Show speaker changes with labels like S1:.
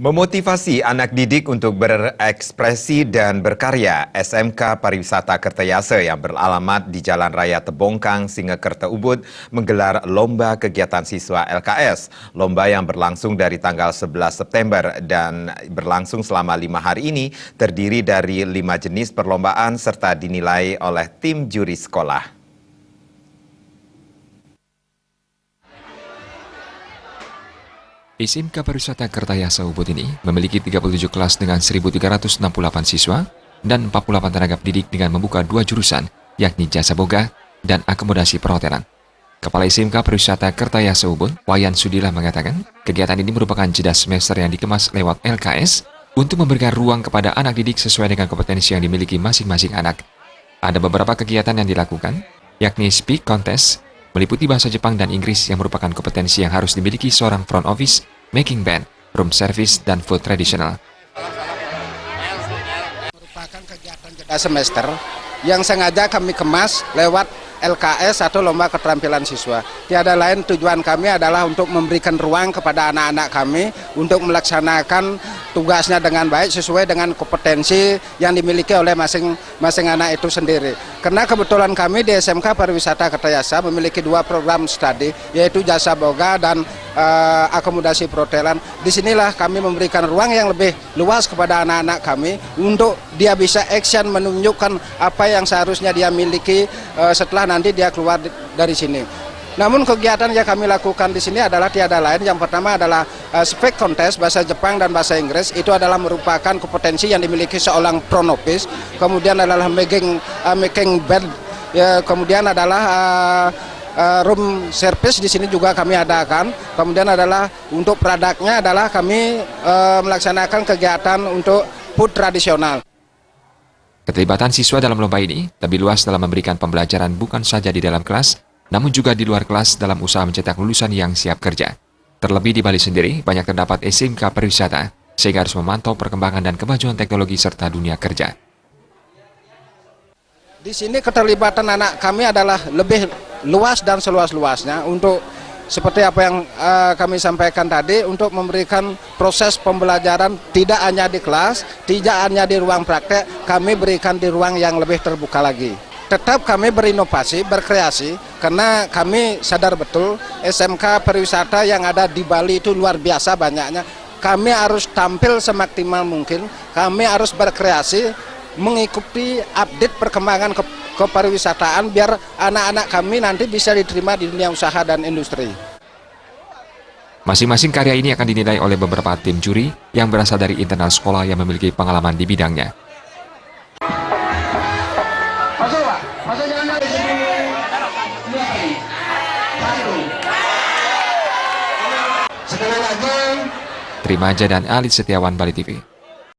S1: Memotivasi anak didik untuk berekspresi dan berkarya, SMK Pariwisata Kertayasa yang beralamat di Jalan Raya Tebongkang, Singakerta Ubud menggelar Lomba Kegiatan Siswa LKS. Lomba yang berlangsung dari tanggal 11 September dan berlangsung selama 5 hari ini terdiri dari 5 jenis perlombaan serta dinilai oleh tim juri sekolah.
S2: SMK Pariwisata Kertayasa Ubud ini memiliki 37 kelas dengan 1.368 siswa dan 48 tenaga pendidik dengan membuka 2 jurusan, yakni Jasa Boga dan Akomodasi Perhotelan. Kepala SMK Pariwisata Kertayasa Ubud, Wayan Sudila mengatakan, kegiatan ini merupakan jeda semester yang dikemas lewat LKS untuk memberikan ruang kepada anak didik sesuai dengan kompetensi yang dimiliki masing-masing anak. Ada beberapa kegiatan yang dilakukan, yakni Speak Contest, meliputi bahasa Jepang dan Inggris yang merupakan kompetensi yang harus dimiliki seorang front office, making band, room service, dan food tradisional.
S3: Merupakan kegiatan jeda semester yang sengaja kami kemas lewat LKS atau Lomba Keterampilan Siswa. Tiada lain tujuan kami adalah untuk memberikan ruang kepada anak-anak kami untuk melaksanakan tugasnya dengan baik sesuai dengan kompetensi yang dimiliki oleh masing-masing anak itu sendiri. Karena kebetulan kami di SMK Pariwisata Kertayasa memiliki 2 program studi, yaitu Jasa Boga dan Akomodasi Perhotelan. Disinilah kami memberikan ruang yang lebih luas kepada anak-anak kami untuk dia bisa action menunjukkan apa yang seharusnya dia miliki setelah nanti dia keluar dari sini. Namun kegiatan yang kami lakukan di sini adalah tiada lain. Yang pertama adalah speak contest bahasa Jepang dan bahasa Inggris. Itu adalah merupakan kompetensi yang dimiliki seorang front office. Kemudian adalah making bed. Ya, kemudian adalah room service di sini juga kami adakan. Kemudian adalah untuk produknya adalah kami melaksanakan kegiatan untuk food tradisional.
S2: Keterlibatan siswa dalam lomba ini lebih luas dalam memberikan pembelajaran bukan saja di dalam kelas, namun juga di luar kelas dalam usaha mencetak lulusan yang siap kerja. Terlebih di Bali sendiri, banyak terdapat SMK Pariwisata, sehingga harus memantau perkembangan dan kemajuan teknologi serta dunia kerja.
S3: Di sini keterlibatan anak kami adalah lebih luas dan seluas-luasnya untuk seperti apa yang kami sampaikan tadi, untuk memberikan proses pembelajaran tidak hanya di kelas, tidak hanya di ruang praktek, kami berikan di ruang yang lebih terbuka lagi. Tetap kami berinovasi, berkreasi, karena kami sadar betul SMK Pariwisata yang ada di Bali itu luar biasa banyaknya. Kami harus tampil semaksimal mungkin, kami harus berkreasi, mengikuti update perkembangan kepariwisataan biar anak-anak kami nanti bisa diterima di dunia usaha dan industri.
S2: Masing-masing karya ini akan dinilai oleh beberapa tim juri yang berasal dari internal sekolah yang memiliki pengalaman di bidangnya. Terima Aja dan Ali Setiawan, Bali TV.